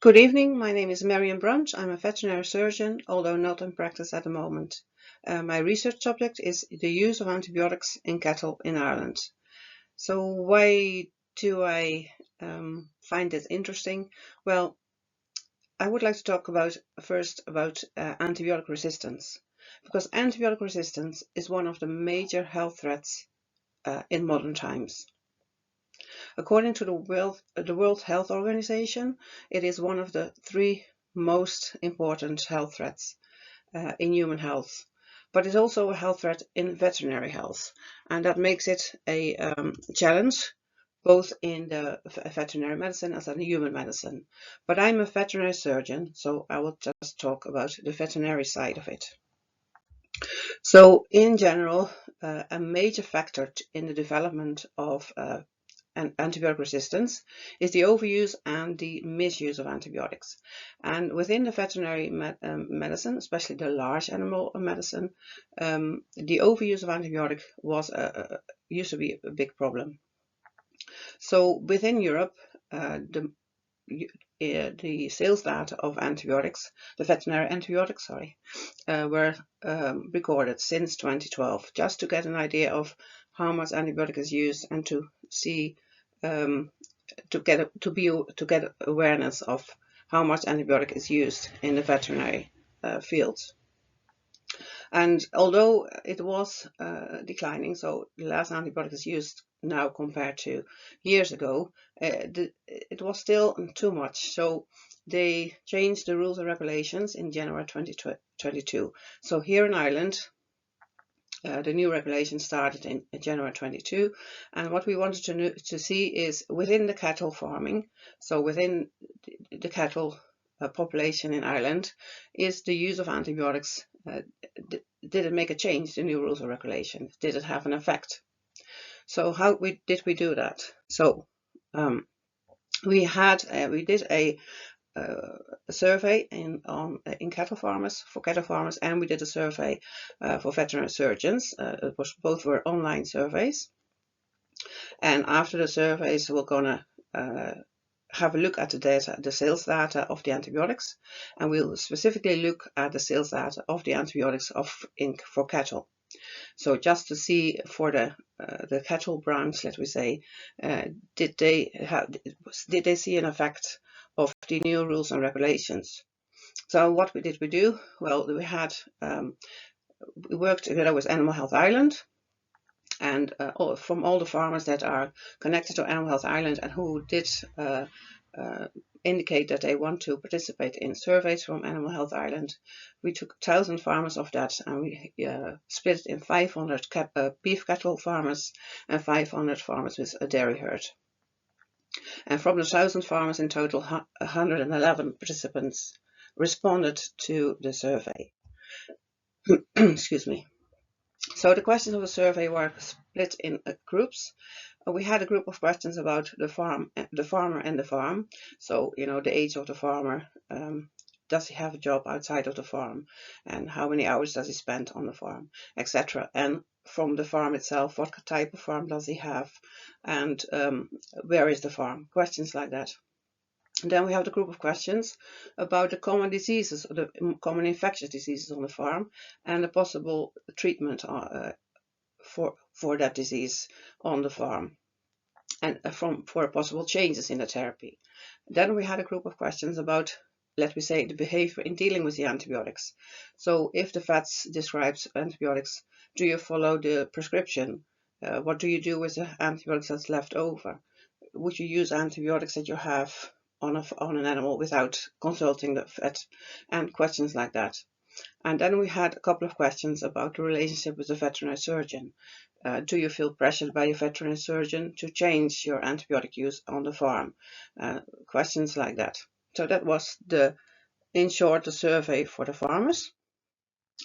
Good evening, my name is Marion Brunt. I'm a veterinary surgeon, although not in practice at the moment. My research subject is the use of antibiotics in cattle in Ireland. So why do I find this interesting? Well, I would like to talk first about antibiotic resistance, because antibiotic resistance is one of the major health threats in modern times. According to the World Health Organization, it is one of the three most important health threats in human health, but it's also a health threat in veterinary health, and that makes it a challenge both in the veterinary medicine as in human medicine. But I'm a veterinary surgeon, so I will just talk about the veterinary side of it. So in general, a major factor in the development of antibiotic resistance is the overuse and the misuse of antibiotics. And within the veterinary medicine, especially the large animal medicine, the overuse of antibiotic used to be a big problem. So within Europe, the sales data of antibiotics, the veterinary antibiotics, were recorded since 2012, just to get an idea of how much antibiotic is used and to see to get awareness of how much antibiotic is used in the veterinary field. And although it was declining, so the last antibiotic is used now compared to years ago, it was still too much. So they changed the rules and regulations in January 2022. So here in Ireland, the new regulation started in January 22, and what we wanted to see is within the cattle farming, so within the cattle population in Ireland, is the use of antibiotics, did it make a change, the new rules and regulations? Did it have an effect? So how did we do that? So we did a survey in cattle farmers, and we did a survey for veterinary surgeons. Both were online surveys, and after the surveys we're gonna have a look at the data, the sales data of the antibiotics, and we'll specifically look at the sales data of the antibiotics for cattle. So just to see for the cattle branch, let me say, did they see an effect of the new rules and regulations? So what did we do? Well, we worked together with Animal Health Ireland, and from all the farmers that are connected to Animal Health Ireland and who did indicate that they want to participate in surveys from Animal Health Ireland. We took 1,000 farmers of that, and we split it in 500 beef cattle farmers and 500 farmers with a dairy herd. And from the 1,000 farmers in total, 111 participants responded to the survey. Excuse me. So the questions of the survey were split in groups. We had a group of questions about the farmer and the farm. So, the age of the farmer, does he have a job outside of the farm, and how many hours does he spend on the farm, etc. And from the farm itself, what type of farm does he have, and where is the farm? Questions like that. And then we have the group of questions about the common diseases, or the common infectious diseases on the farm, and the possible treatment for that disease on the farm, and for possible changes in the therapy. Then we had a group of questions about, let me say, the behavior in dealing with the antibiotics. So if the VETS describes antibiotics, do you follow the prescription? What do you do with the antibiotics that's left over? Would you use antibiotics that you have on an animal without consulting the vet? And questions like that. And then we had a couple of questions about the relationship with the veterinary surgeon. Do you feel pressured by your veterinary surgeon to change your antibiotic use on the farm? Questions like that. So that was in short, the survey for the farmers.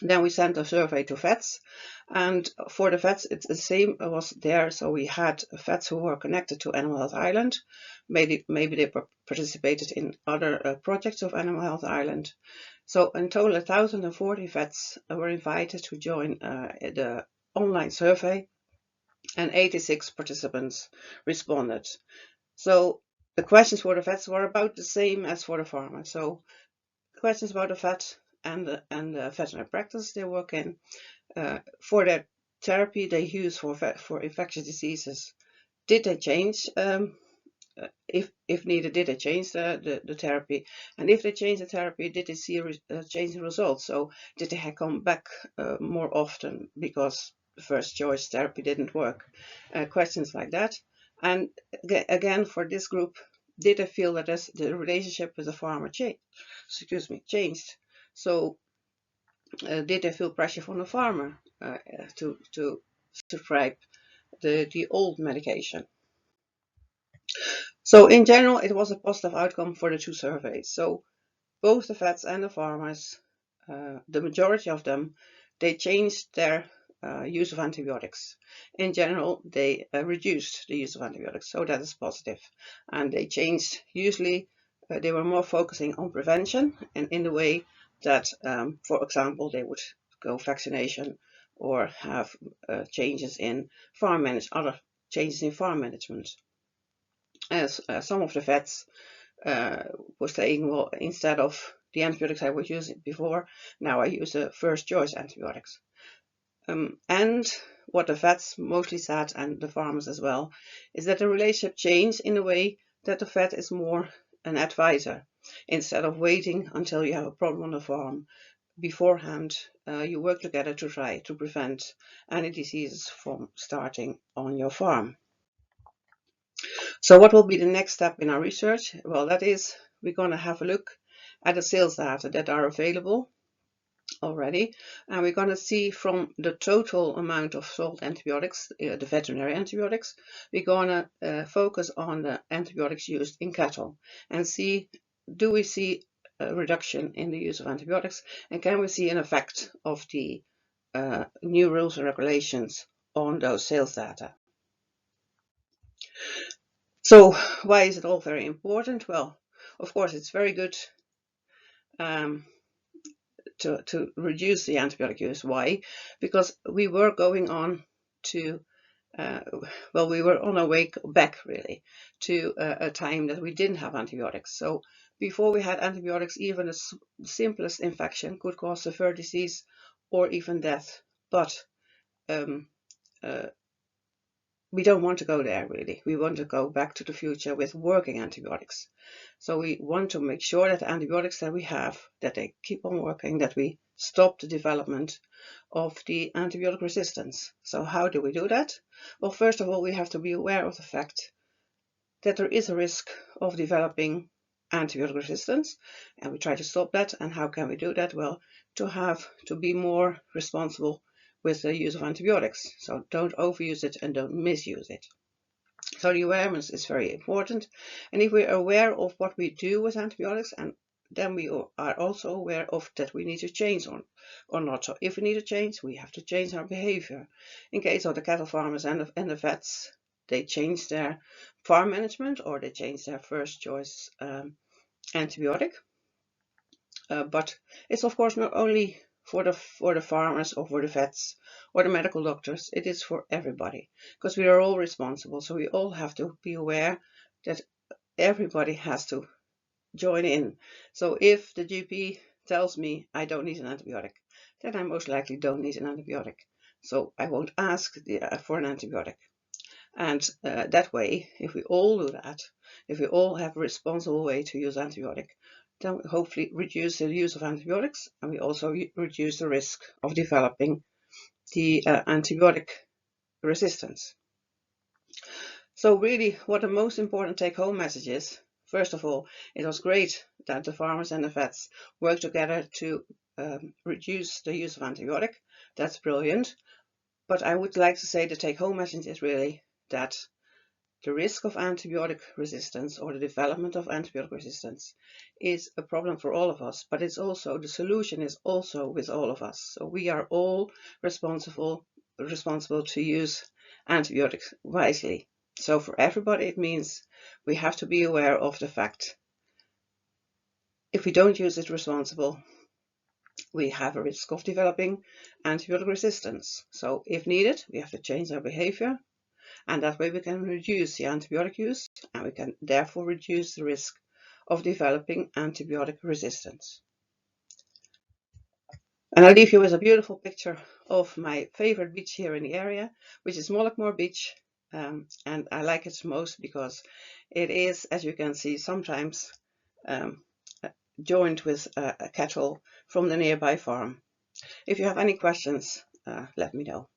Then we sent a survey to vets, and for the vets, it's the same was there. So we had vets who were connected to Animal Health Ireland. Maybe they participated in other projects of Animal Health Ireland. So in total, 1,040 vets were invited to join the online survey, and 86 participants responded. So the questions for the vets were about the same as for the farmer. So questions about the vet and the veterinary practice they work in. For their therapy they use for infectious diseases, did they change, if needed, did they change the therapy? And if they change the therapy, did they see a change in results? So did they come back more often because the first choice therapy didn't work? Questions like that. And again, for this group, did they feel that the relationship with the farmer changed? So did they feel pressure from the farmer to prescribe the old medication? So in general, it was a positive outcome for the two surveys. So both the vets and the farmers, the majority of them, they changed their use of antibiotics. In general, they reduced the use of antibiotics, so that is positive. And they changed, usually they were more focusing on prevention, and in the way that, for example, they would go vaccination or have changes in other changes in farm management. As some of the vets were saying, well, instead of the antibiotics I was using before, now I use the first choice antibiotics. And what the vets mostly said, and the farmers as well, is that the relationship changed in a way that the vet is more an advisor. Instead of waiting until you have a problem on the farm beforehand, you work together to try to prevent any diseases from starting on your farm. So what will be the next step in our research? Well, that is, we're going to have a look at the sales data that are available already, and we're going to see from the total amount of sold antibiotics, the veterinary antibiotics, we're going to focus on the antibiotics used in cattle and see, do we see a reduction in the use of antibiotics, and can we see an effect of the new rules and regulations on those sales data. So why is it all very important? Well, of course, it's very good to reduce the antibiotic use. Why? Because we were going on to, we were on our way back really to a time that we didn't have antibiotics. So before we had antibiotics, even the simplest infection could cause severe disease or even death. But we don't want to go there really. We want to go back to the future with working antibiotics. So we want to make sure that the antibiotics that we have, that they keep on working, that we stop the development of the antibiotic resistance. So how do we do that? Well, first of all, we have to be aware of the fact that there is a risk of developing antibiotic resistance, and we try to stop that. And how can we do that? Well, to be more responsible with the use of antibiotics. So don't overuse it and don't misuse it. So the awareness is very important. And if we're aware of what we do with antibiotics, and then we are also aware of that we need to change or not. So if we need to change, we have to change our behavior. In case of the cattle farmers and the vets, they change their farm management or they change their first choice antibiotic. But it's of course not only for the farmers or for the vets or the medical doctors, it is for everybody, because we are all responsible. So we all have to be aware that everybody has to join in. So if the GP tells me I don't need an antibiotic, then I most likely don't need an antibiotic. So I won't ask for an antibiotic. And that way, if we all do that, if we all have a responsible way to use antibiotic, then we hopefully reduce the use of antibiotics, and we also reduce the risk of developing the antibiotic resistance. So really, what the most important take-home message is, first of all, it was great that the farmers and the vets work together to reduce the use of antibiotic. That's brilliant. But I would like to say the take-home message is really that the risk of antibiotic resistance or the development of antibiotic resistance is a problem for all of us, but it's also, the solution is also with all of us. So we are all responsible to use antibiotics wisely. So for everybody, it means we have to be aware of the fact if we don't use it responsible, we have a risk of developing antibiotic resistance. So if needed, we have to change our behavior. and that way we can reduce the antibiotic use, and we can therefore reduce the risk of developing antibiotic resistance. And I'll leave you with a beautiful picture of my favorite beach here in the area, which is Mollockmore Beach. And I like it most because it is, as you can see, sometimes joined with a cattle from the nearby farm. If you have any questions, let me know.